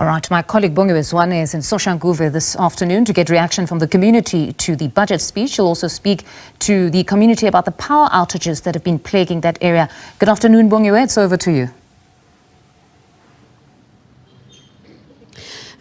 All right, my colleague Bongiwe Zwane is in Soshanguve this afternoon to get reaction from the community to the budget speech. She'll also speak to the community about the power outages that have been plaguing that area. Good afternoon, Bongiwe. It's over to you.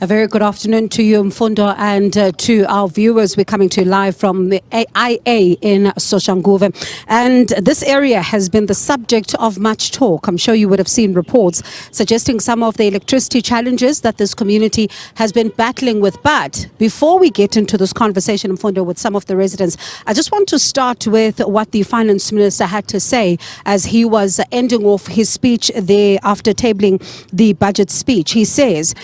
A very good afternoon to you, Mfundo, and to our viewers. We're coming to you live from the IA in Soshanguve. And this area has been the subject of much talk. I'm sure you would have seen reports suggesting some of the electricity challenges that this community has been battling with. But before we get into this conversation, Mfundo, with some of the residents, I just want to start with what the Finance Minister had to say as he was ending off his speech there after tabling the budget speech. He says,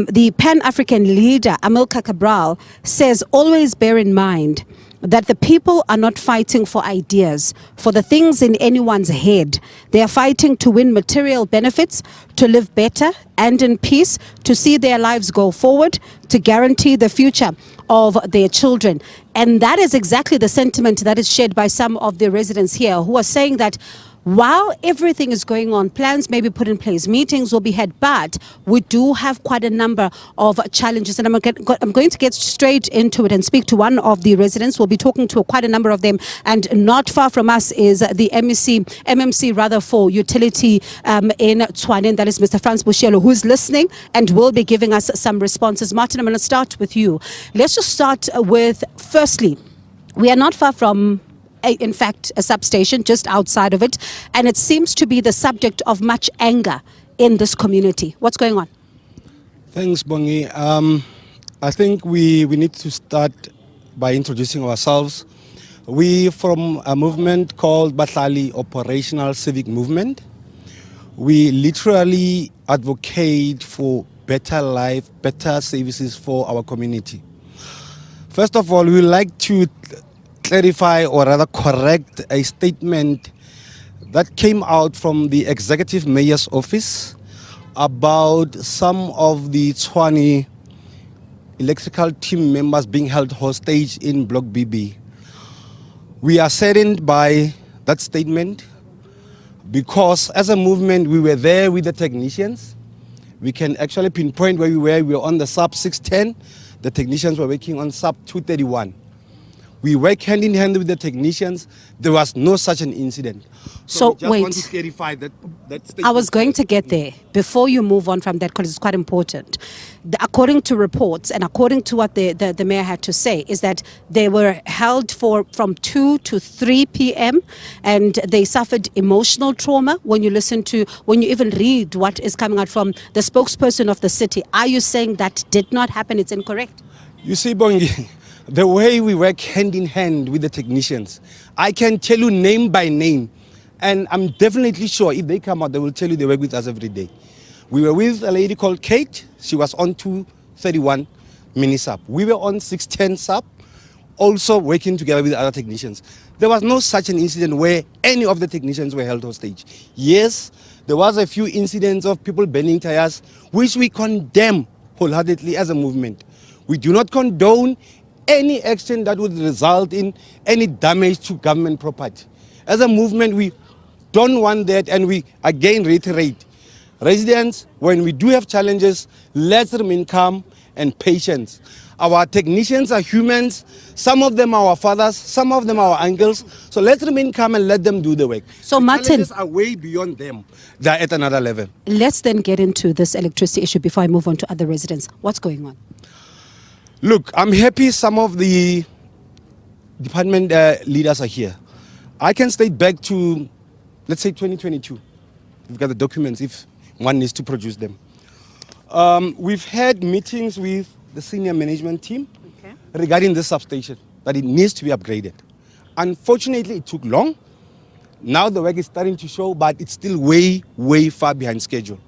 the Pan-African leader, Amilcar Cabral, says, always bear in mind that the people are not fighting for ideas, for the things in anyone's head. They are fighting to win material benefits, to live better and in peace, to see their lives go forward, to guarantee the future of their children. And that is exactly the sentiment that is shared by some of the residents here who are saying that while everything is going on, plans may be put in place, meetings will be had, but we do have quite a number of challenges. And I'm going to get straight into it and speak to one of the residents. We'll be talking to quite a number of them. And not far from us is the MMC for utility in Zwane. That is Mr. Franz Bushelo, who's listening and will be giving us some responses. Martin, I'm going to start with you. Let's just start with, firstly, we are not far from in fact, a substation just outside of it, and it seems to be the subject of much anger in this community. What's going on? Thanks, Bongi. I think we need to start by introducing ourselves. We from a movement called Bahlali Operational Civic Movement. We literally advocate for better life, better services for our community. First of all, we would like to clarify or rather correct a statement that came out from the Executive Mayor's Office about some of the Zwane electrical team members being held hostage in Block BB. We are saddened by that statement because as a movement we were there with the technicians. We can actually pinpoint where we were. We were on the sub 610. The technicians were working on sub 231. We work hand in hand with the technicians. There was no such an incident. So we just wait, want to clarify that statement. I was going to get there before you move on from that because it's quite important. According to reports and according to what the mayor had to say is that they were held from 2 to 3 p.m. and they suffered emotional trauma. When you even read what is coming out from the spokesperson of the city, are you saying that did not happen? It's incorrect? You see, Bongi, the way we work hand in hand with the technicians, I can tell you name by name, and I'm definitely sure if they come out, they will tell you they work with us every day. We were with a lady called Kate. She was on 231 mini sub. We were on 610 sub, also working together with other technicians. There was no such an incident where any of the technicians were held hostage. Yes, there was a few incidents of people burning tires, which we condemn wholeheartedly as a movement. We do not condone any action that would result in any damage to government property. As a movement, we don't want that, and we again reiterate, residents, when we do have challenges, let's remain calm and patient. Our technicians are humans. Some of them are our fathers, some of them are our uncles. So let's remain calm and let them do the work. So Martin, challenges are way beyond them. They're at another level. Let's then get into this electricity issue before I move on to other residents. What's going on? Look, I'm happy some of the department leaders are here. I can state back to, let's say, 2022. We've got the documents if one needs to produce them. We've had meetings with the senior management team regarding this substation, that it needs to be upgraded. Unfortunately, it took long. Now the work is starting to show, but it's still way, way far behind schedule.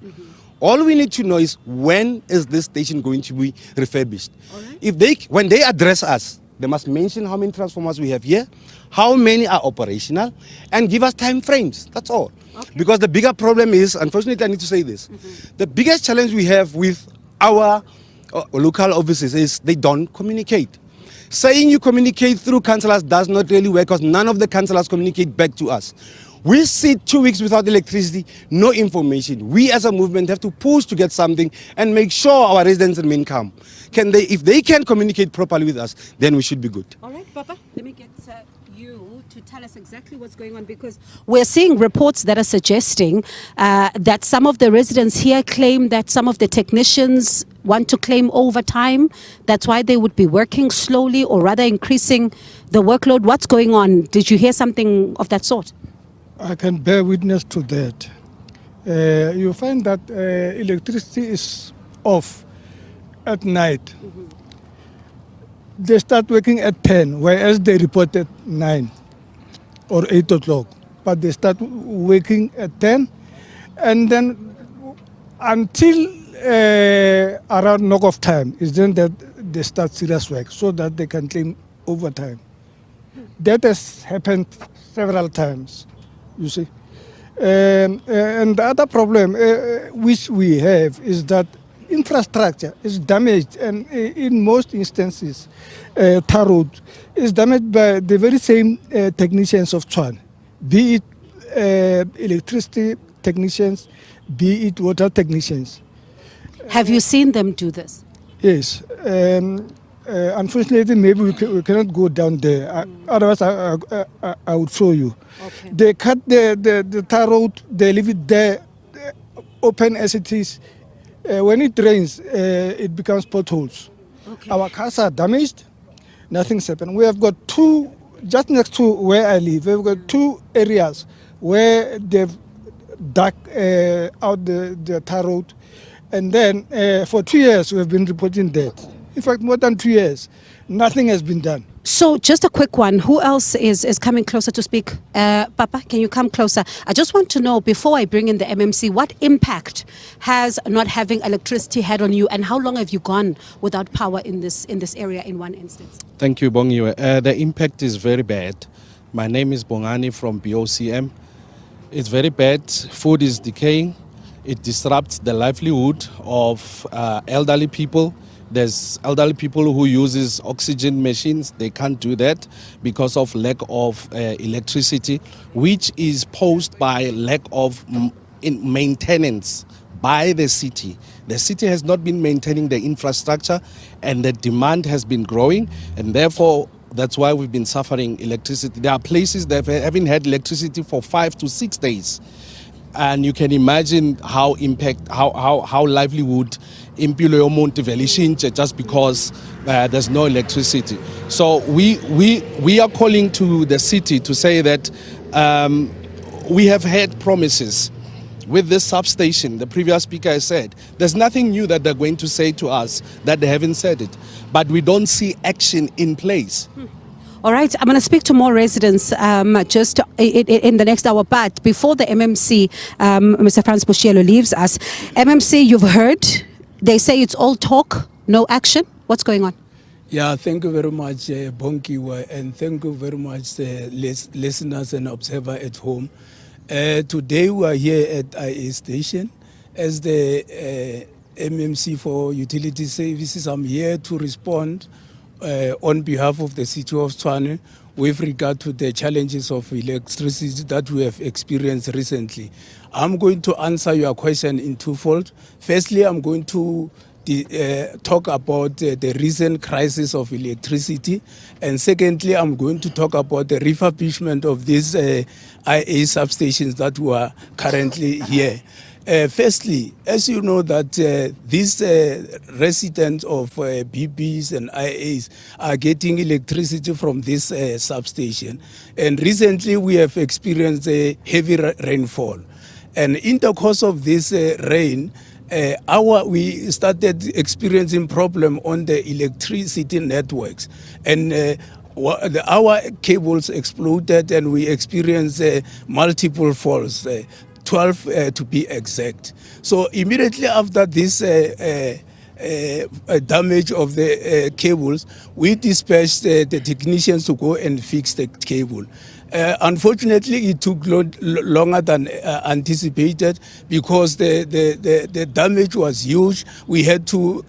All we need to know is when is this station going to be refurbished. Right. When they address us, they must mention how many transformers we have here, how many are operational, and give us time frames. That's all. Okay. Because the bigger problem is, unfortunately I need to say this, the biggest challenge we have with our local offices is they don't communicate. Saying you communicate through councillors does not really work because none of the councillors communicate back to us. We sit 2 weeks without electricity, no information. We as a movement have to push to get something and make sure our residents remain calm. If they can communicate properly with us, then we should be good. All right, Papa, let me get you to tell us exactly what's going on, because we're seeing reports that are suggesting that some of the residents here claim that some of the technicians want to claim overtime. That's why they would be working slowly, or rather increasing the workload. What's going on? Did you hear something of that sort? I can bear witness to that. You find that electricity is off at night. Mm-hmm. They start working at 10, whereas they reported 9 or 8 o'clock. But they start working at 10, and then until around knock-off time is then that they start serious work so that they can claim overtime. That has happened several times, you see. And the other problem which we have is that infrastructure is damaged, and in most instances, tar road is damaged by the very same technicians of Zwane, be it electricity technicians, be it water technicians. Have you seen them do this? Yes. Unfortunately, maybe we cannot go down there. Otherwise, I would show you. Okay. They cut the tar road, they leave it there, open as it is. When it rains, it becomes potholes. Okay. Our cars are damaged. Nothing's happened. We have got two, just next to where I live, we've got 2 areas where they've dug out the tar road. And then for 2 years, we've been reporting that. In fact, more than 2 years, nothing has been done. So just a quick one. Who else is coming closer to speak? Papa, can you come closer? I just want to know, before I bring in the MMC, what impact has not having electricity had on you, and how long have you gone without power in this area in one instance? Thank you, Bongiwe. The impact is very bad. My name is Bongani from BOCM. It's very bad. Food is decaying. It disrupts the livelihood of elderly people. There's elderly people who uses oxygen machines. They can't do that because of lack of electricity, which is posed by lack of maintenance by the city. The city has not been maintaining the infrastructure, and the demand has been growing, and therefore that's why we've been suffering electricity. There are places that haven't had electricity for 5 to 6 days. And you can imagine how livelihood impilo yomuntu vele ishintshe just because there's no electricity. So we are calling to the city to say that we have had promises with this substation. The previous speaker has said there's nothing new that they're going to say to us that they haven't said it, but we don't see action in place. All right, I'm going to speak to more residents just in the next hour. But before the MMC, Mr. Franz Bushielo leaves us, MMC, you've heard, they say it's all talk, no action. What's going on? Yeah, thank you very much, Bongiwe, and thank you very much, listeners and observer at home. Today we are here at IA Station as the MMC for Utility Services. I'm here to respond on behalf of the city of Zwane with regard to the challenges of electricity that we have experienced recently. I'm going to answer your question in twofold. Firstly, I'm going to talk about the recent crisis of electricity, and secondly, I'm going to talk about the refurbishment of these IA substations that we are currently here. Firstly, as you know that these residents of BBs and IAs are getting electricity from this substation, and recently we have experienced a heavy rainfall, and in the course of this rain, we started experiencing problem on the electricity networks, and our cables exploded, and we experienced multiple faults. 12 to be exact. So immediately after this damage of the cables, we dispatched the technicians to go and fix the cable. Unfortunately, it took longer than anticipated because the damage was huge. We had to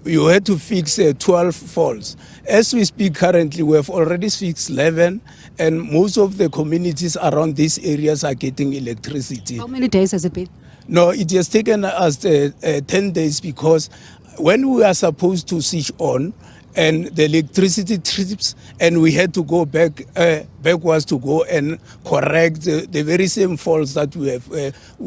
you had to fix 12 faults. As we speak currently, we have already fixed 11, and most of the communities around these areas are getting electricity. How many days has it been? No, it has taken us 10 days because when we are supposed to switch on and the electricity trips and we had to go backwards to go and correct the very same faults that we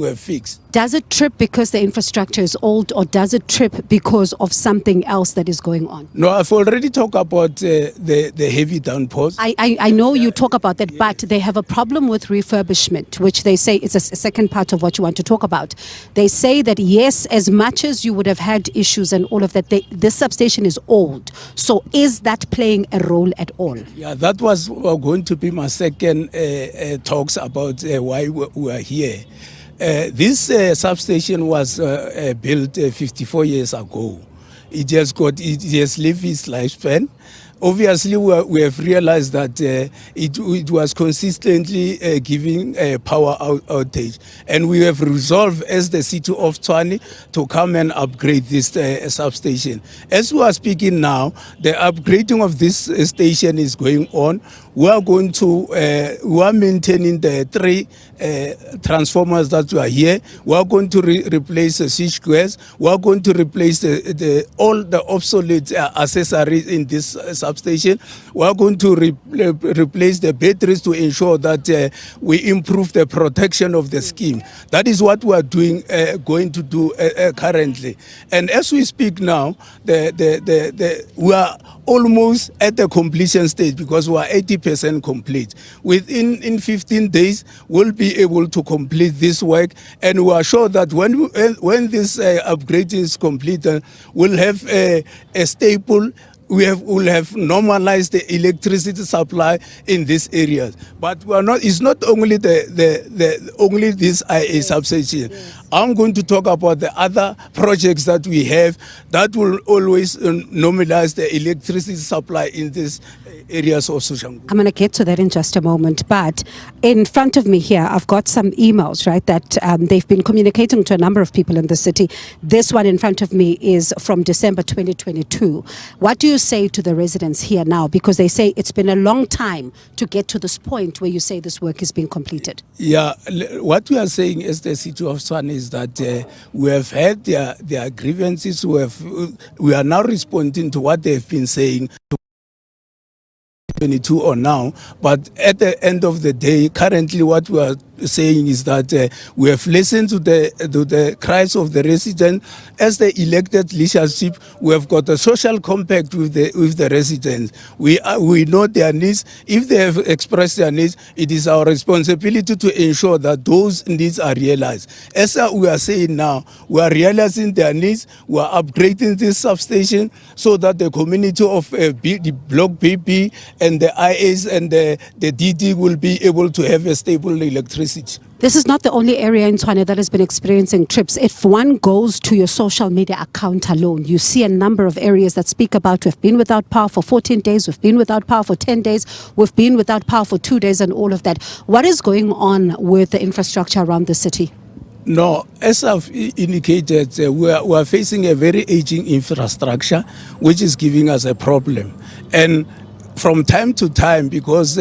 have fixed. Does it trip because the infrastructure is old, or does it trip because of something else that is going on? No, I've already talked about the heavy downpours. I know you talk about that, but they have a problem with refurbishment, which they say is a second part of what you want to talk about. They say that, yes, as much as you would have had issues and all of that, this substation is old. So is that playing a role at all? Yeah, that was going to be my second talks about why we are here. This substation was built 54 years ago. It has lived its lifespan. Obviously, we have realized that it was consistently giving power outage. And we have resolved as the city of Zwane to come and upgrade this substation. As we are speaking now, the upgrading of this station is going on. We are maintaining the 3 transformers that are here. We are going to replace the switch gears. We are going to replace all the obsolete accessories in this substation. We are going to replace the batteries to ensure that we improve the protection of the scheme. That is what we are going to do currently. And as we speak now, we are almost at the completion stage because we are 80% complete. Within 15 days, we'll be able to complete this work, and we are sure that when this upgrade is completed, we'll have a stable. We'll have normalized the electricity supply in these areas. But we are not. It's not only only this IA substation. I'm going to talk about the other projects that we have that will always normalize the electricity supply in these areas of Soshanguve. I'm going to get to that in just a moment, but in front of me here, I've got some emails, right, that they've been communicating to a number of people in the city. This one in front of me is from December 2022. What do you say to the residents here now? Because they say it's been a long time to get to this point where you say this work is being completed. Yeah, what we are saying as the city of Zwane is that we have had their grievances. We are now responding to what they've been saying. 22 or now, but at the end of the day, currently what we are saying is that we have listened to the cries of the residents. As the elected leadership, we have got a social compact with the residents. We know their needs. If they have expressed their needs, it is our responsibility to ensure that those needs are realized. As we are saying now, we are realizing their needs. We are upgrading this substation so that the community of the Block BP and the IAs and the DD will be able to have a stable electricity. This is not the only area in Zwane that has been experiencing trips. If one goes to your social media account alone, you see a number of areas that speak about we've been without power for 14 days, we've been without power for 10 days, we've been without power for 2 days and all of that. What is going on with the infrastructure around the city? No, as I've indicated, we are facing a very aging infrastructure, which is giving us a problem. And from time to time, because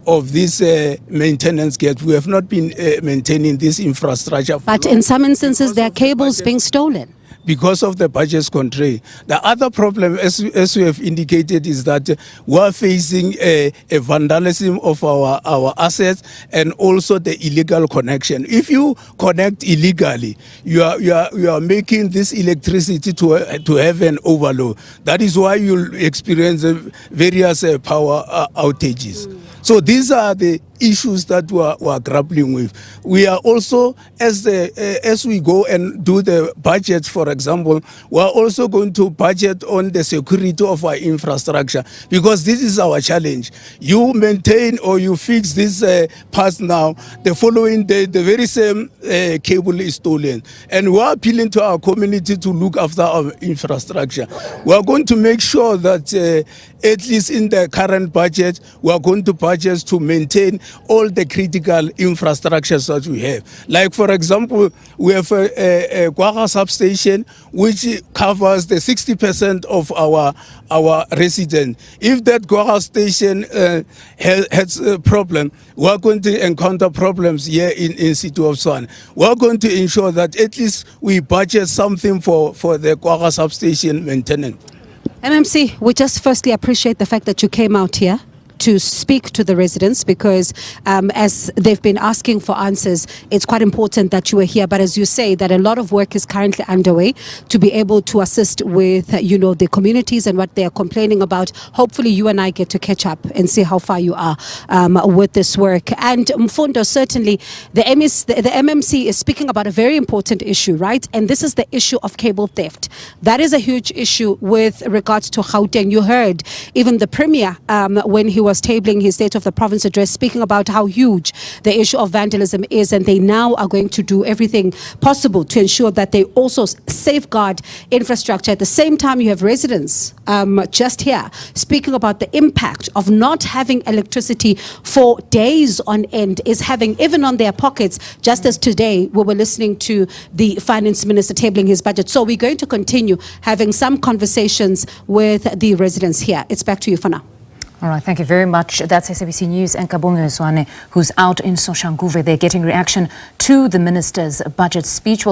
of this maintenance gap, we have not been maintaining this infrastructure. But in some instances, there are cables being stolen. Because of the budget constraint. The other problem, as we have indicated, is that we are facing a vandalism of our assets and also the illegal connection. If you connect illegally, you are making this electricity to have an overload. That is why you'll experience various power outages. So these are the issues that we are grappling with. We are also, as we go and do the budget, for example, we are also going to budget on the security of our infrastructure, because this is our challenge. You maintain or you fix this parts now, the following day, the very same cable is stolen. And we are appealing to our community to look after our infrastructure. We are going to make sure that at least in the current budget, we are going to budget budgets to maintain all the critical infrastructures that we have. Like, for example, we have a Kwaga substation, which covers the 60% of our residents. If that Kwaga station has a problem, we're going to encounter problems here in City of Zwane. We're going to ensure that at least we budget something for the Kwaga substation maintenance. MMC, we just firstly appreciate the fact that you came out here to speak to the residents, because as they've been asking for answers, it's quite important that you are here. But as you say, that a lot of work is currently underway to be able to assist with, the communities and what they are complaining about. Hopefully you and I get to catch up and see how far you are with this work. And Mfundo, certainly the MMC is speaking about a very important issue, right? And this is the issue of cable theft. That is a huge issue with regards to Gauteng. You heard even the Premier when he was tabling his State of the Province address, speaking about how huge the issue of vandalism is, and they now are going to do everything possible to ensure that they also safeguard infrastructure. At the same time, you have residents just here speaking about the impact of not having electricity for days on end is having even on their pockets, just as today we were listening to the Finance Minister tabling his budget. So we're going to continue having some conversations with the residents here. It's back to you for now. All right, thank you very much. That's SABC News and Bongiwe Zwane, who's out in Soshanguve. They're getting reaction to the minister's budget speech.